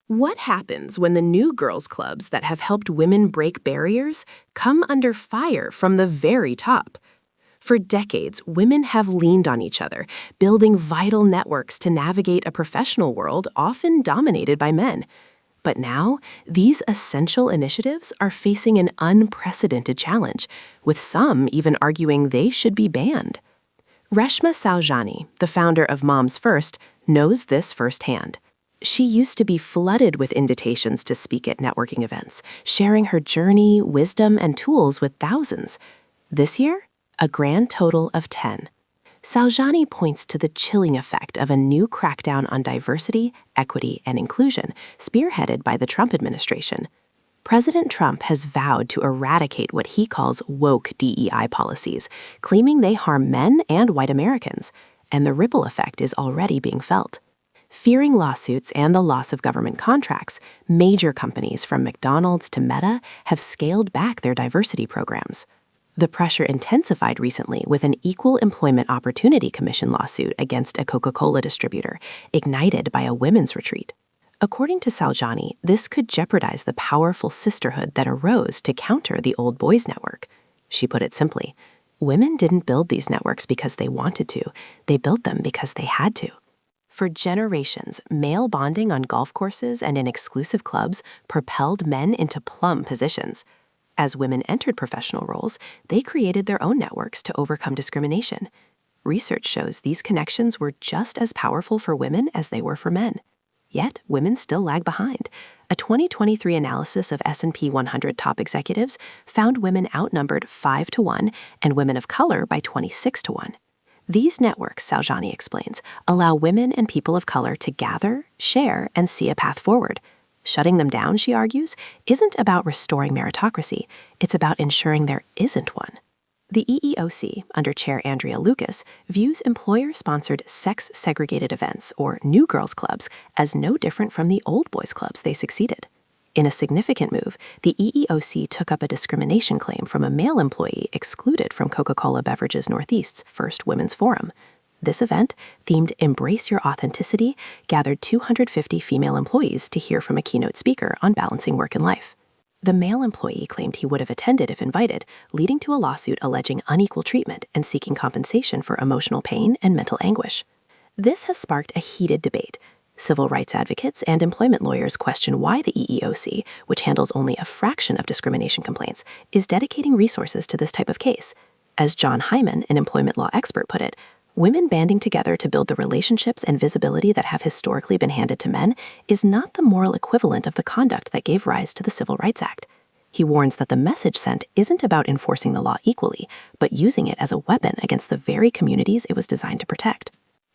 What happens when the new girls' clubs that have helped women break barriers come under fire from the very top? For decades, women have leaned on each other, building vital networks to navigate a professional world often dominated by men. But now, these essential initiatives are facing an unprecedented challenge, with some even arguing they should be banned. Reshma Saujani, the founder of Moms First, knows this firsthand. She used to be flooded with invitations to speak at networking events, sharing her journey, wisdom, and tools with thousands. This year, a grand total of 10. Saujani points to the chilling effect of a new crackdown on diversity, equity, and inclusion, spearheaded by the Trump administration. President Trump has vowed to eradicate what he calls woke DEI policies, claiming they harm men and white Americans, and the ripple effect is already being felt. Fearing lawsuits and the loss of government contracts, major companies from McDonald's to Meta have scaled back their diversity programs. The pressure intensified recently with an Equal Employment Opportunity Commission lawsuit against a Coca-Cola distributor, ignited by a women's retreat. According to Saujani, this could jeopardize the powerful sisterhood that arose to counter the old boys network. She put it simply, women didn't build these networks because they wanted to, they built them because they had to. For generations, male bonding on golf courses and in exclusive clubs propelled men into plum positions. As women entered professional roles, they created their own networks to overcome discrimination. Research shows these connections were just as powerful for women as they were for men. Yet, women still lag behind. A 2023 analysis of S&P 100 top executives found women outnumbered 5-1 and women of color by 26-1. These networks, Saujani explains, allow women and people of color to gather, share, and see a path forward. Shutting them down, she argues, isn't about restoring meritocracy, it's about ensuring there isn't one. The EEOC, under Chair Andrea Lucas, views employer-sponsored sex-segregated events, or new girls' clubs, as no different from the old boys' clubs they succeeded. In a significant move, the EEOC took up a discrimination claim from a male employee excluded from Coca-Cola Beverages Northeast's first Women's Forum. This event, themed Embrace Your Authenticity, gathered 250 female employees to hear from a keynote speaker on balancing work and life. The male employee claimed he would have attended if invited, leading to a lawsuit alleging unequal treatment and seeking compensation for emotional pain and mental anguish. This has sparked a heated debate. Civil rights advocates and employment lawyers question why the EEOC, which handles only a fraction of discrimination complaints, is dedicating resources to this type of case. As John Hyman, an employment law expert, put it, women banding together to build the relationships and visibility that have historically been handed to men is not the moral equivalent of the conduct that gave rise to the Civil Rights Act. He warns that the message sent isn't about enforcing the law equally, but using it as a weapon against the very communities it was designed to protect.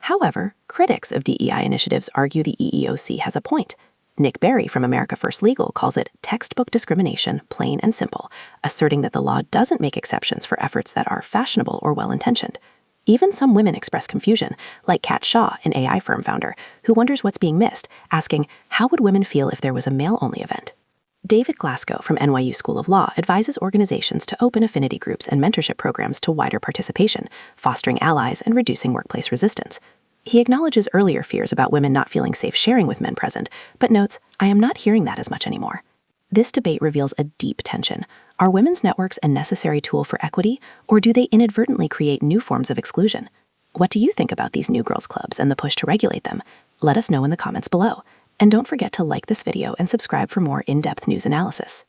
However, critics of DEI initiatives argue the EEOC has a point. Nick Berry from America First Legal calls it textbook discrimination, plain and simple, asserting that the law doesn't make exceptions for efforts that are fashionable or well-intentioned. Even some women express confusion, like Kat Shaw, an AI firm founder, who wonders what's being missed, asking, how would women feel if there was a male-only event? David Glasgow from NYU School of Law advises organizations to open affinity groups and mentorship programs to wider participation, fostering allies and reducing workplace resistance. He acknowledges earlier fears about women not feeling safe sharing with men present, but notes, I am not hearing that as much anymore. This debate reveals a deep tension. Are women's networks a necessary tool for equity, or do they inadvertently create new forms of exclusion? What do you think about these new girls' clubs and the push to regulate them? Let us know in the comments below. And don't forget to like this video and subscribe for more in-depth news analysis.